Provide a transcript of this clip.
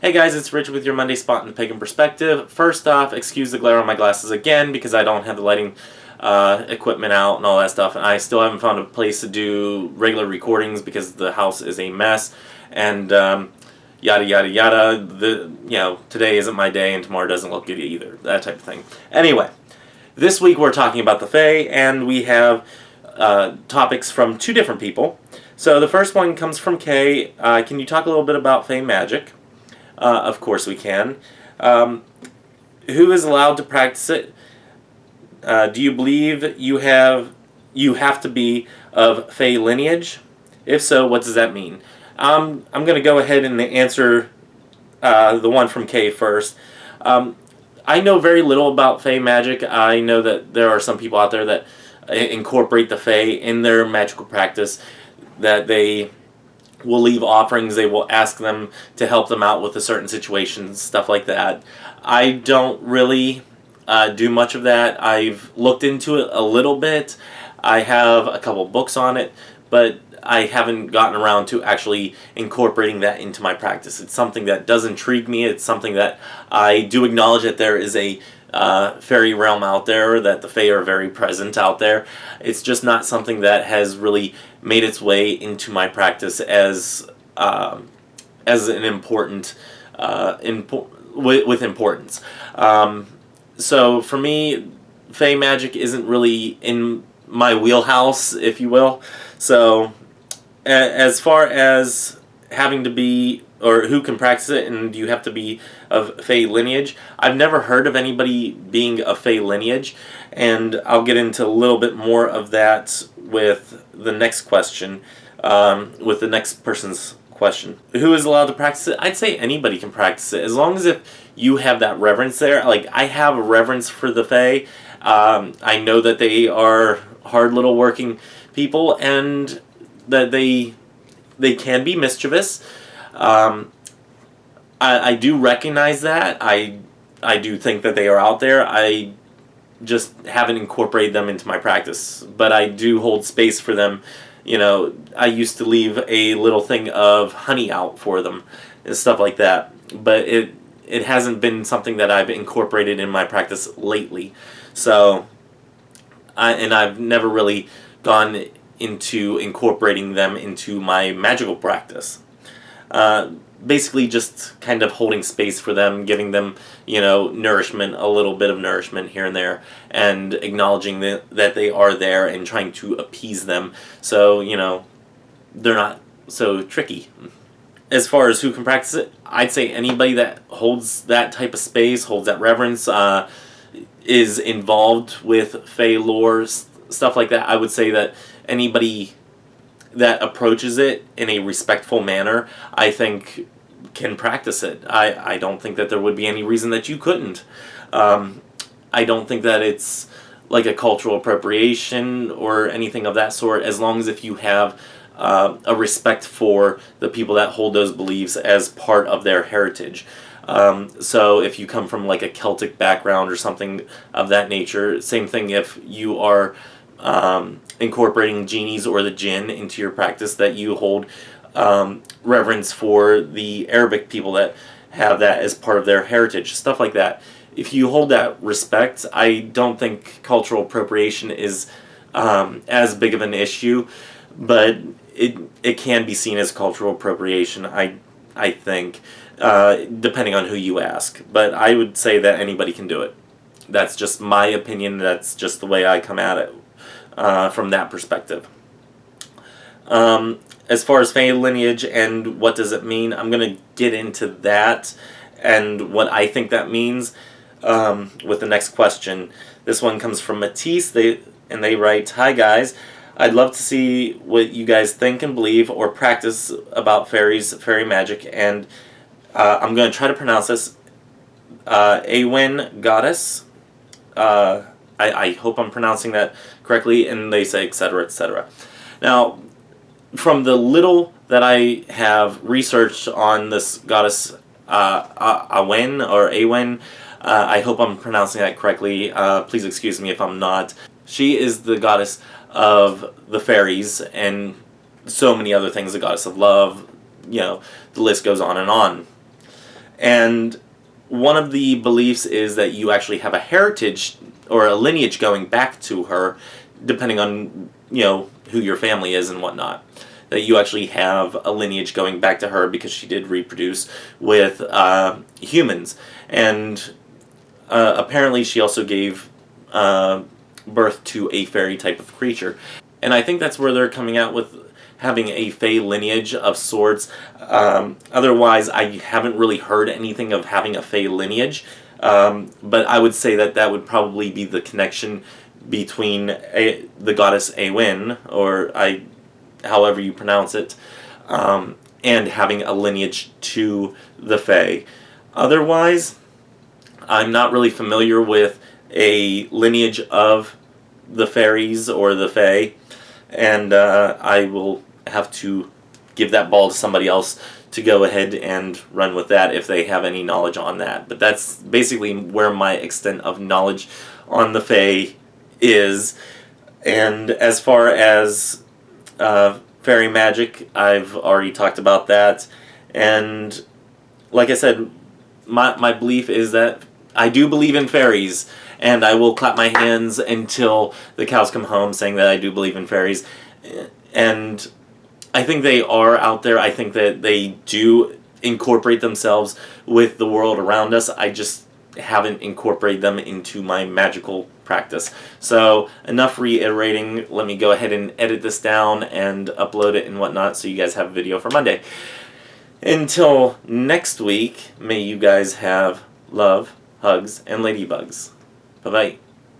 Hey guys, it's Rich with your Monday Spot in the Pagan Perspective. First off, excuse the glare on my glasses again because I don't have the lighting equipment out and all that stuff. And I still haven't found a place to do regular recordings because the house is a mess. And yada yada yada. Today isn't my day and tomorrow doesn't look good either. That type of thing. Anyway, this week we're talking about the Fae, and we have topics from two different people. So the first one comes from Kay. Can you talk a little bit about Fae magic? Of course we can. Who is allowed to practice it? Do you believe you have to be of Fae lineage? If so, what does that mean? I'm going to go ahead and answer the one from Kay first. I know very little about Fae magic. I know that there are some people out there that incorporate the Fae in their magical practice, that they will leave offerings, they will ask them to help them out with a certain situation, stuff like that. I don't really do much of that. I've looked into it a little bit. I have a couple books on it, but I haven't gotten around to actually incorporating that into my practice. It's something that does intrigue me. It's something that I do acknowledge that there is a fairy realm out there, that the Fae are very present out there. It's just not something that has really made its way into my practice as an important with importance. So for me, Fae magic isn't really in my wheelhouse, if you will. So as far as having to be, or who can practice it, and do you have to be of Fae lineage? I've never heard of anybody being of Fae lineage, and I'll get into a little bit more of that with the next question, with the next person's question. Who is allowed to practice it? I'd say anybody can practice it, as long as if you have that reverence there. Like, I have a reverence for the Fae. I know that they are hard little working people, and that they can be mischievous. I do recognize that. I do think that they are out there. I just haven't incorporated them into my practice. But I do hold space for them. You know, I used to leave a little thing of honey out for them and stuff like that. But it hasn't been something that I've incorporated in my practice lately. So, I've never really gone into incorporating them into my magical practice. Basically just kind of holding space for them, giving them, nourishment, a little bit of nourishment here and there, and acknowledging that they are there and trying to appease them so, they're not so tricky. As far as who can practice it, I'd say anybody that holds that type of space, holds that reverence, is involved with Fae lore, stuff like that. I would say that anybody that approaches it in a respectful manner, I think, can practice it. I don't think that there would be any reason that you couldn't. I don't think that it's like a cultural appropriation or anything of that sort, as long as if you have a respect for the people that hold those beliefs as part of their heritage. So if you come from like a Celtic background or something of that nature, same thing if you are incorporating genies or the jinn into your practice, that you hold reverence for the Arabic people that have that as part of their heritage, stuff like that. If you hold that respect, I don't think cultural appropriation is as big of an issue, but it can be seen as cultural appropriation, I think, depending on who you ask. But I would say that anybody can do it. That's just my opinion. That's just the way I come at it from that perspective. As far as Fae lineage and what does it mean, I'm going to get into that and what I think that means with the next question. This one comes from Mateus. They write, "Hi guys, I'd love to see what you guys think and believe or practice about fairies, fairy magic, and I'm going to try to pronounce this, Aine goddess. I hope I'm pronouncing that correctly," and they say etc., etc. Now, from the little that I have researched on this goddess, Aine or Aine, I hope I'm pronouncing that correctly. Please excuse me if I'm not. She is the goddess of the fairies and so many other things, the goddess of love, the list goes on and on. And one of the beliefs is that you actually have a heritage or a lineage going back to her, depending on, who your family is and whatnot. That you actually have a lineage going back to her because she did reproduce with humans. And apparently she also gave birth to a fairy type of creature. And I think that's where they're coming out with having a fae lineage of sorts. Otherwise, I haven't really heard anything of having a fae lineage. But I would say that that would probably be the connection between the goddess Aine, or however you pronounce it, and having a lineage to the fae. Otherwise, I'm not really familiar with a lineage of the fairies or the fae, and I will have to give that ball to somebody else to go ahead and run with that if they have any knowledge on that. But that's basically where my extent of knowledge on the fae is. And as far as fairy magic, I've already talked about that. And like I said, my belief is that I do believe in fairies, and I will clap my hands until the cows come home saying that I do believe in fairies. And I think they are out there. I think that they do incorporate themselves with the world around us. I just haven't incorporated them into my magical practice. So enough reiterating. Let me go ahead and edit this down and upload it and whatnot so you guys have a video for Monday. Until next week, may you guys have love, hugs, and ladybugs. Bye-bye.